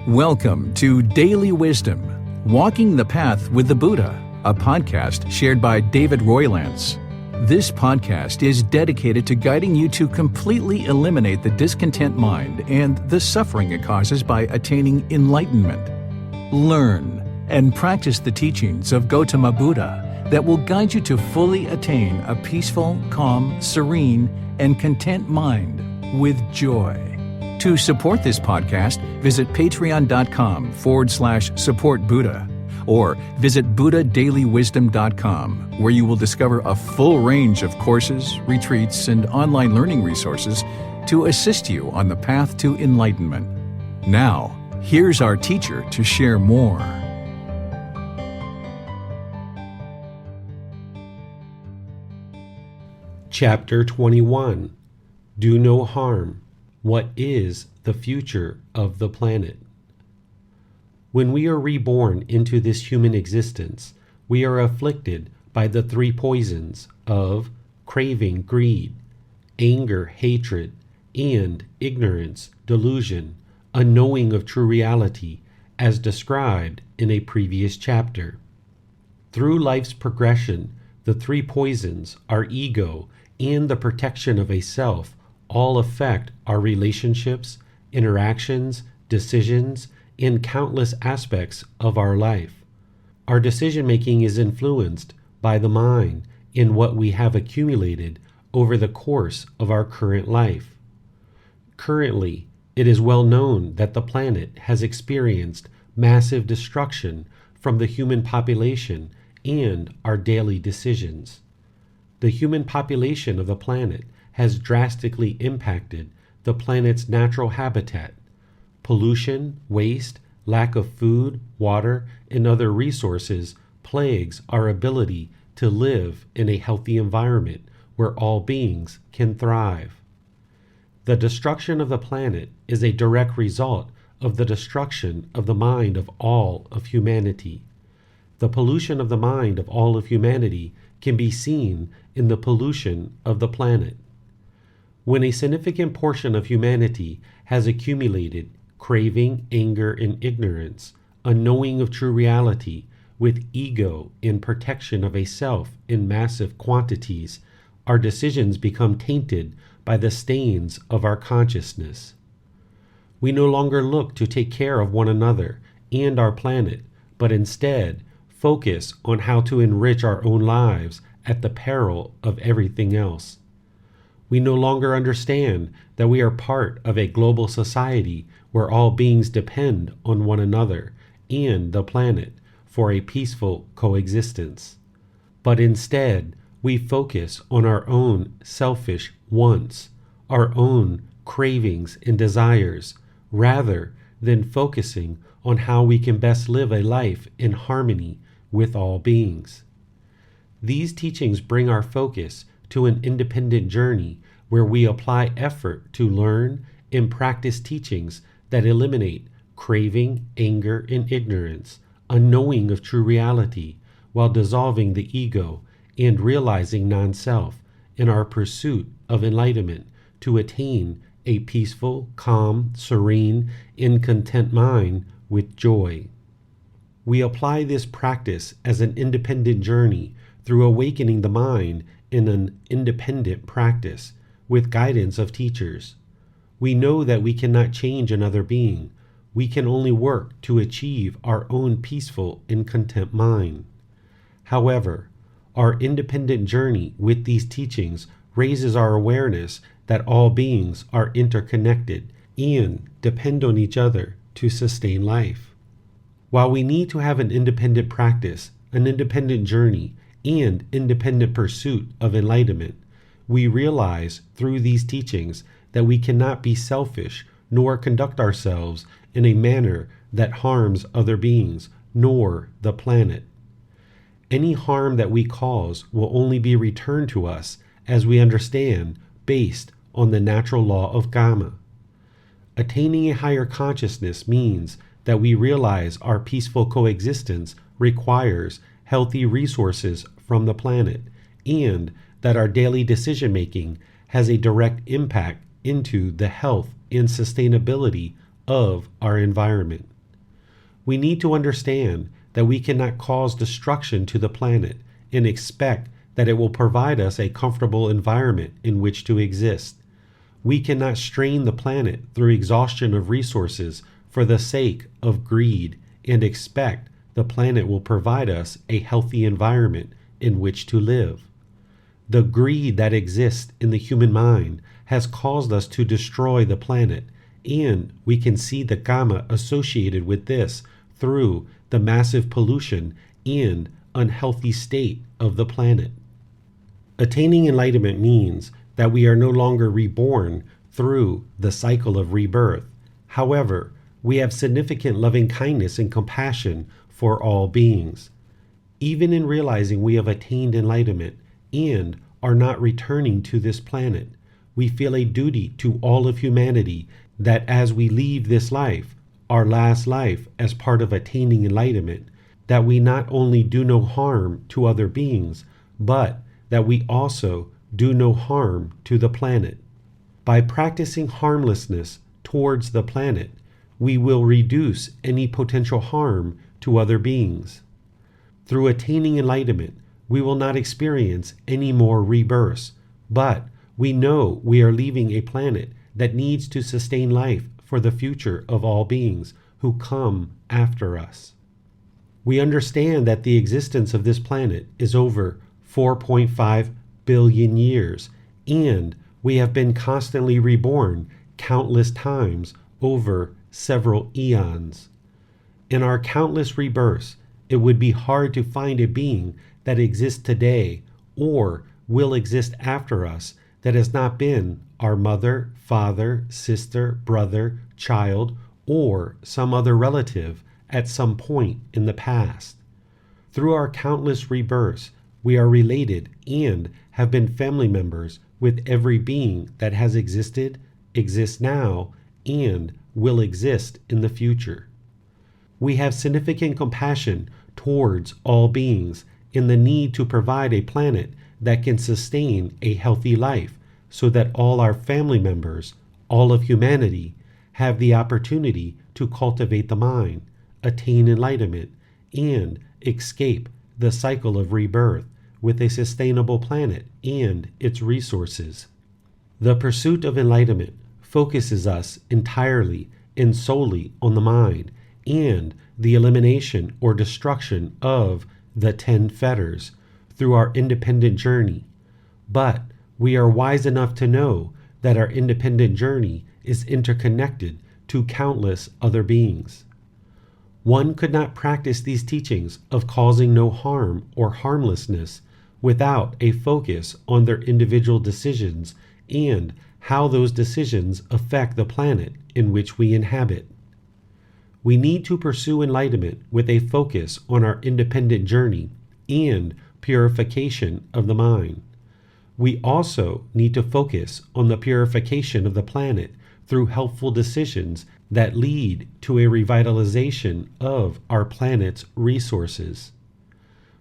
Welcome to Daily Wisdom, Walking the Path with the Buddha, a podcast shared by David Roylance. This podcast is dedicated to guiding you to completely eliminate the discontent mind and the suffering it causes by attaining enlightenment. Learn and practice the teachings of Gotama Buddha that will guide you to fully attain a peaceful, calm, serene, and content mind with joy. To support this podcast, visit patreon.com/support Buddha or visit buddhadailywisdom.com, where you will discover a full range of courses, retreats, and online learning resources to assist you on the path to enlightenment. Now, here's our teacher to share more. Chapter 21. Do no harm. What is the future of the planet? When we are reborn into this human existence, we are afflicted by the three poisons of craving, greed, anger, hatred, and ignorance, delusion, unknowing of true reality, as described in a previous chapter. Through life's progression, the three poisons, our ego, and the protection of a self, all affect our relationships, interactions, decisions, and countless aspects of our life. Our decision-making is influenced by the mind in what we have accumulated over the course of our current life. Currently, it is well known that the planet has experienced massive destruction from the human population and our daily decisions. The human population of the planet has drastically impacted the planet's natural habitat. Pollution, waste, lack of food, water, and other resources plagues our ability to live in a healthy environment where all beings can thrive. The destruction of the planet is a direct result of the destruction of the mind of all of humanity. The pollution of the mind of all of humanity can be seen in the pollution of the planet. When a significant portion of humanity has accumulated craving, anger, and ignorance, unknowing of true reality, with ego and protection of a self in massive quantities, our decisions become tainted by the stains of our consciousness. We no longer look to take care of one another and our planet, but instead focus on how to enrich our own lives at the peril of everything else. We no longer understand that we are part of a global society where all beings depend on one another and the planet for a peaceful coexistence. But instead, we focus on our own selfish wants, our own cravings and desires, rather than focusing on how we can best live a life in harmony with all beings. These teachings bring our focus to an independent journey where we apply effort to learn and practice teachings that eliminate craving, anger, and ignorance, unknowing of true reality, while dissolving the ego and realizing non-self in our pursuit of enlightenment to attain a peaceful, calm, serene, and content mind with joy. We apply this practice as an independent journey through awakening the mind in an independent practice with guidance of teachers. We know that we cannot change another being. We can only work to achieve our own peaceful and content mind. However, our independent journey with these teachings raises our awareness that all beings are interconnected and depend on each other to sustain life. While we need to have an independent practice, an independent journey, and independent pursuit of enlightenment, we realize through these teachings that we cannot be selfish nor conduct ourselves in a manner that harms other beings nor the planet. Any harm that we cause will only be returned to us as we understand based on the natural law of karma. Attaining a higher consciousness means that we realize our peaceful coexistence requires healthy resources from the planet, and that our daily decision-making has a direct impact into the health and sustainability of our environment. We need to understand that we cannot cause destruction to the planet and expect that it will provide us a comfortable environment in which to exist. We cannot strain the planet through exhaustion of resources for the sake of greed and expect the planet will provide us a healthy environment in which to live. The greed that exists in the human mind has caused us to destroy the planet, and we can see the karma associated with this through the massive pollution and unhealthy state of the planet. Attaining enlightenment means that we are no longer reborn through the cycle of rebirth. However, we have significant loving kindness and compassion for all beings. Even in realizing we have attained enlightenment and are not returning to this planet, we feel a duty to all of humanity that as we leave this life, our last life as part of attaining enlightenment, that we not only do no harm to other beings, but that we also do no harm to the planet. By practicing harmlessness towards the planet, we will reduce any potential harm to other beings. Through attaining enlightenment, we will not experience any more rebirths, but we know we are leaving a planet that needs to sustain life for the future of all beings who come after us. We understand that the existence of this planet is over 4.5 billion years, and we have been constantly reborn countless times over several eons. In our countless rebirths, it would be hard to find a being that exists today or will exist after us that has not been our mother, father, sister, brother, child, or some other relative at some point in the past. Through our countless rebirths, we are related and have been family members with every being that has existed, exists now, and will exist in the future. We have significant compassion towards all beings in the need to provide a planet that can sustain a healthy life so that all our family members, all of humanity, have the opportunity to cultivate the mind, attain enlightenment, and escape the cycle of rebirth with a sustainable planet and its resources. The pursuit of enlightenment focuses us entirely and solely on the mind and the elimination or destruction of the 10 fetters through our independent journey. But we are wise enough to know that our independent journey is interconnected to countless other beings. One could not practice these teachings of causing no harm or harmlessness without a focus on their individual decisions and how those decisions affect the planet in which we inhabit. We need to pursue enlightenment with a focus on our independent journey and purification of the mind. We also need to focus on the purification of the planet through helpful decisions that lead to a revitalization of our planet's resources.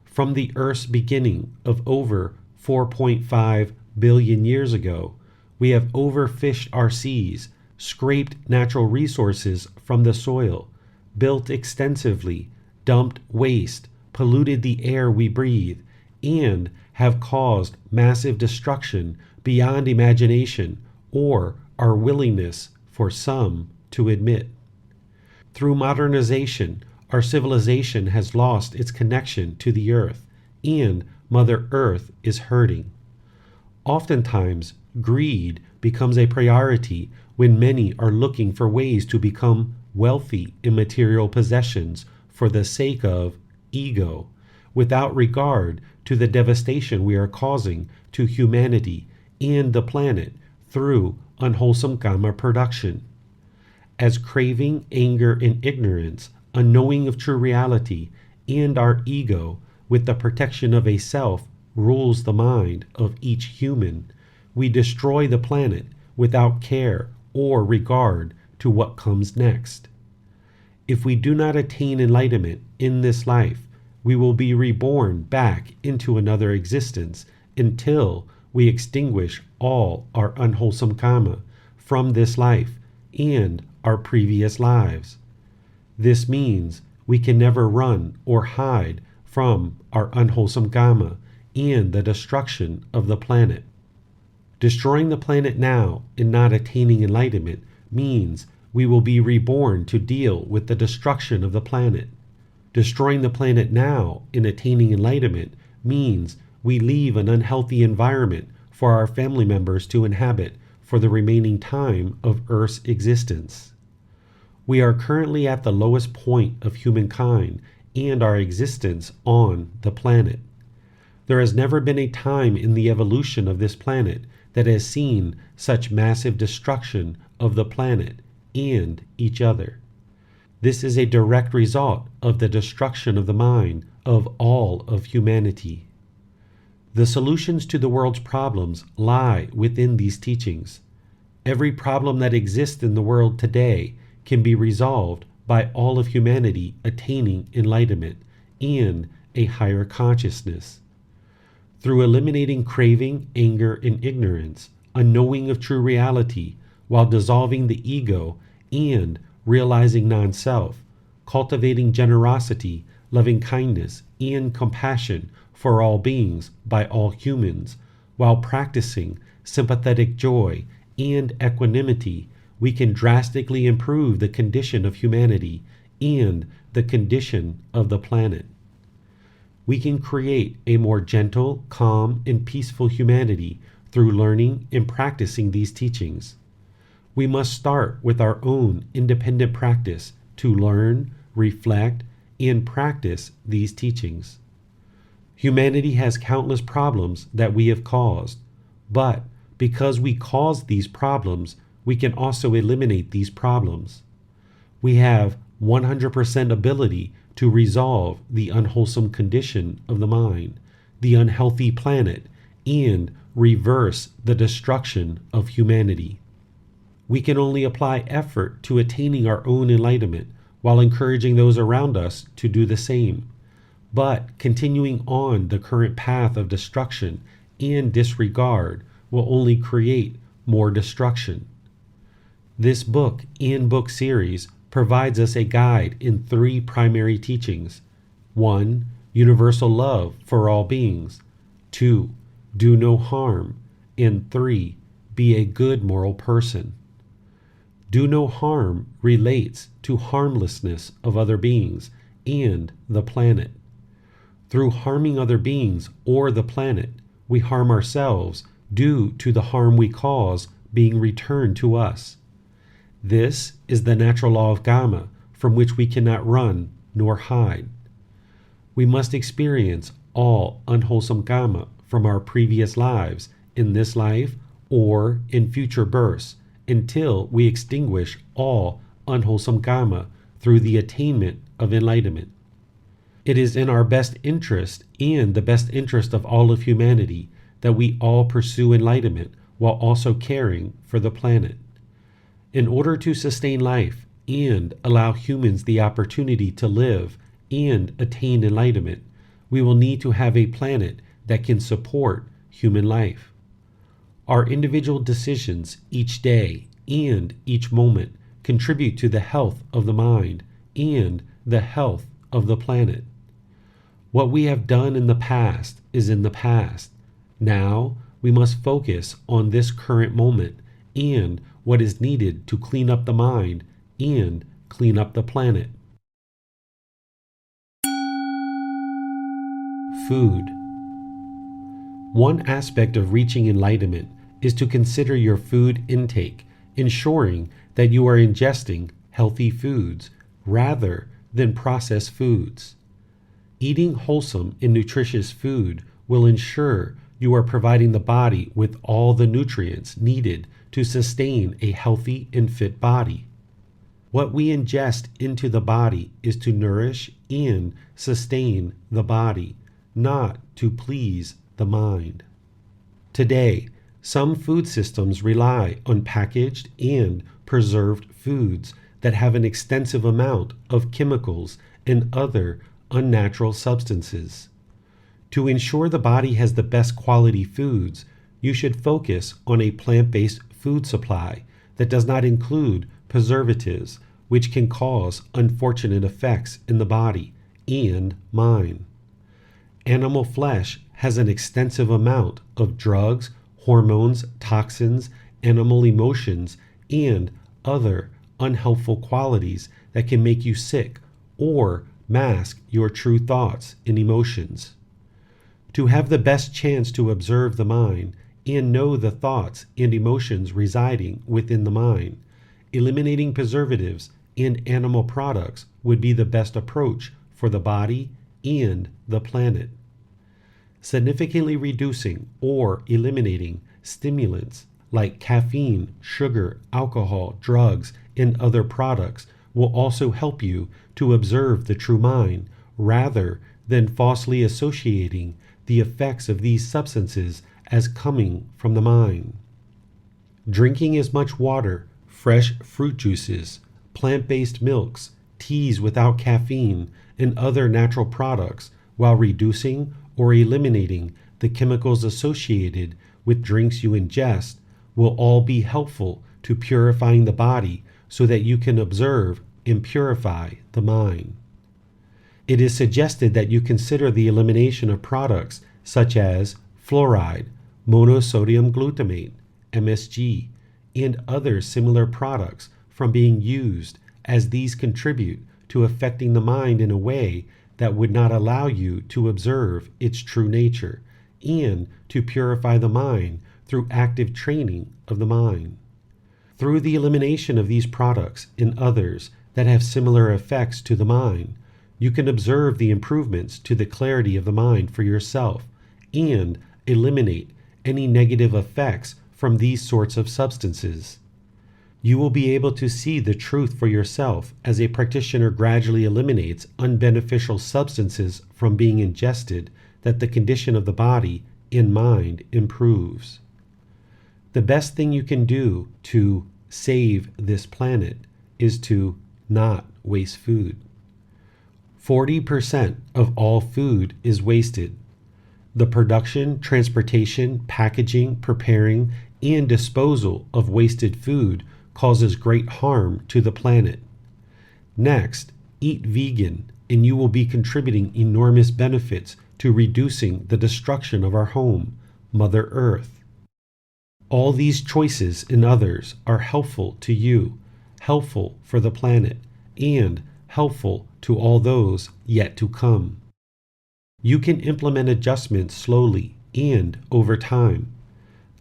From the Earth's beginning of over 4.5 billion years ago, we have overfished our seas, scraped natural resources from the soil, built extensively, dumped waste, polluted the air we breathe, and have caused massive destruction beyond imagination or our willingness for some to admit. Through modernization, our civilization has lost its connection to the earth, and Mother Earth is hurting. Oftentimes, greed becomes a priority when many are looking for ways to become wealthy in material possessions for the sake of ego, without regard to the devastation we are causing to humanity and the planet through unwholesome karma production. As craving, anger, and ignorance, unknowing of true reality, and our ego, with the protection of a self, rules the mind of each human, we destroy the planet without care or regard to what comes next. If we do not attain enlightenment in this life, we will be reborn back into another existence until we extinguish all our unwholesome karma from this life and our previous lives. This means we can never run or hide from our unwholesome karma and the destruction of the planet. Destroying the planet now and not attaining enlightenment means we will be reborn to deal with the destruction of the planet. Destroying the planet now and attaining enlightenment means we leave an unhealthy environment for our family members to inhabit for the remaining time of Earth's existence. We are currently at the lowest point of humankind and our existence on the planet. There has never been a time in the evolution of this planet that has seen such massive destruction of the planet and each other. This is a direct result of the destruction of the mind of all of humanity. The solutions to the world's problems lie within these teachings. Every problem that exists in the world today can be resolved by all of humanity attaining enlightenment and a higher consciousness. Through eliminating craving, anger, and ignorance, a knowing of true reality, while dissolving the ego and realizing non-self, cultivating generosity, loving kindness, and compassion for all beings by all humans, while practicing sympathetic joy and equanimity, we can drastically improve the condition of humanity and the condition of the planet. We can create a more gentle, calm, and peaceful humanity through learning and practicing these teachings. We must start with our own independent practice to learn, reflect, and practice these teachings. Humanity has countless problems that we have caused, but because we caused these problems, we can also eliminate these problems. We have 100% ability to resolve the unwholesome condition of the mind, the unhealthy planet, and reverse the destruction of humanity. We can only apply effort to attaining our own enlightenment while encouraging those around us to do the same. But continuing on the current path of destruction and disregard will only create more destruction. This book and book series provides us a guide in 3 primary teachings. 1. Universal love for all beings. 2. Do no harm. And 3. Be a good moral person. Do no harm relates to harmlessness of other beings and the planet. Through harming other beings or the planet, we harm ourselves due to the harm we cause being returned to us. This is the natural law of karma from which we cannot run nor hide. We must experience all unwholesome karma from our previous lives in this life or in future births until we extinguish all unwholesome karma through the attainment of enlightenment. It is in our best interest and the best interest of all of humanity that we all pursue enlightenment while also caring for the planet. In order to sustain life and allow humans the opportunity to live and attain enlightenment, we will need to have a planet that can support human life. Our individual decisions each day and each moment contribute to the health of the mind and the health of the planet. What we have done in the past is in the past. Now we must focus on this current moment and what is needed to clean up the mind and clean up the planet. Food. One aspect of reaching enlightenment is to consider your food intake, ensuring that you are ingesting healthy foods rather than processed foods. Eating wholesome and nutritious food will ensure you are providing the body with all the nutrients needed to sustain a healthy and fit body. What we ingest into the body is to nourish and sustain the body, not to please the mind. Today, some food systems rely on packaged and preserved foods that have an extensive amount of chemicals and other unnatural substances. To ensure the body has the best quality foods, you should focus on a plant-based food supply that does not include preservatives, which can cause unfortunate effects in the body and mind. Animal flesh has an extensive amount of drugs, hormones, toxins, animal emotions, and other unhelpful qualities that can make you sick or mask your true thoughts and emotions. To have the best chance to observe the mind and know the thoughts and emotions residing within the mind, eliminating preservatives and animal products would be the best approach for the body and the planet. Significantly reducing or eliminating stimulants like caffeine, sugar, alcohol, drugs, and other products will also help you to observe the true mind rather than falsely associating the effects of these substances as coming from the mind. Drinking as much water, fresh fruit juices, plant-based milks, teas without caffeine, and other natural products while reducing or eliminating the chemicals associated with drinks you ingest will all be helpful to purifying the body so that you can observe and purify the mind. It is suggested that you consider the elimination of products such as fluoride, monosodium glutamate, MSG, and other similar products from being used, as these contribute to affecting the mind in a way that would not allow you to observe its true nature and to purify the mind through active training of the mind. Through the elimination of these products and others that have similar effects to the mind, you can observe the improvements to the clarity of the mind for yourself and eliminate any negative effects from these sorts of substances. You will be able to see the truth for yourself as a practitioner gradually eliminates unbeneficial substances from being ingested, that the condition of the body and mind improves. The best thing you can do to save this planet is to not waste food. 40% of all food is wasted. The production, transportation, packaging, preparing, and disposal of wasted food causes great harm to the planet. Next, eat vegan, and you will be contributing enormous benefits to reducing the destruction of our home, Mother Earth. All these choices and others are helpful to you, helpful for the planet, and helpful to all those yet to come. You can implement adjustments slowly and over time.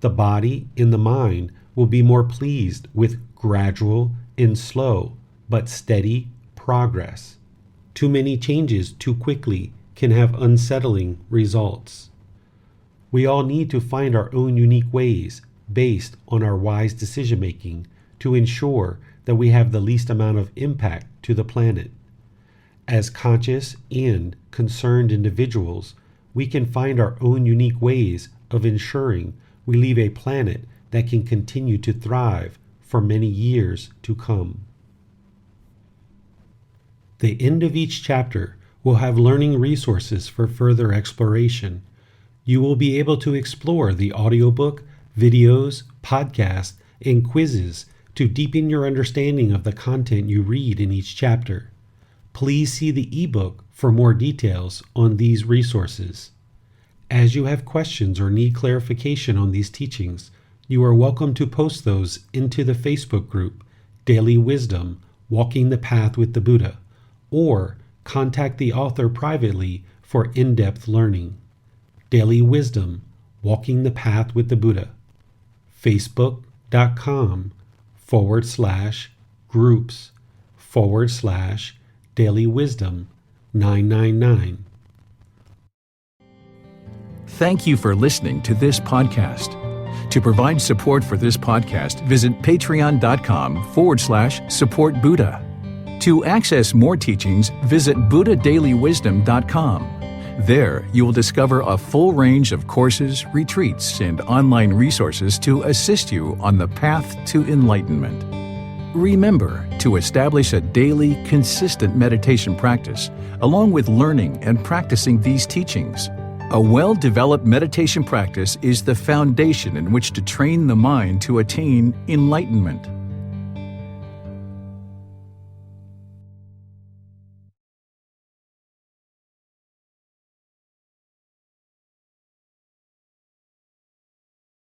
The body and the mind will be more pleased with gradual and slow but steady progress. Too many changes too quickly can have unsettling results. We all need to find our own unique ways based on our wise decision-making to ensure that we have the least amount of impact to the planet. As conscious and concerned individuals, we can find our own unique ways of ensuring we leave a planet that can continue to thrive for many years to come. The end of each chapter will have learning resources for further exploration. You will be able to explore the audiobook, videos, podcasts, and quizzes to deepen your understanding of the content you read in each chapter. Please see the ebook for more details on these resources. As you have questions or need clarification on these teachings, you are welcome to post those into the Facebook group, Daily Wisdom, Walking the Path with the Buddha, or contact the author privately for in-depth learning. Daily Wisdom, Walking the Path with the Buddha. Facebook.com/groups/Daily Wisdom 999. Thank you for listening to this podcast. To provide support for this podcast, visit patreon.com/support Buddha. To access more teachings, visit buddhadailywisdom.com. There, you will discover a full range of courses, retreats, and online resources to assist you on the path to enlightenment. Remember to establish a daily, consistent meditation practice, along with learning and practicing these teachings. A well-developed meditation practice is the foundation in which to train the mind to attain enlightenment.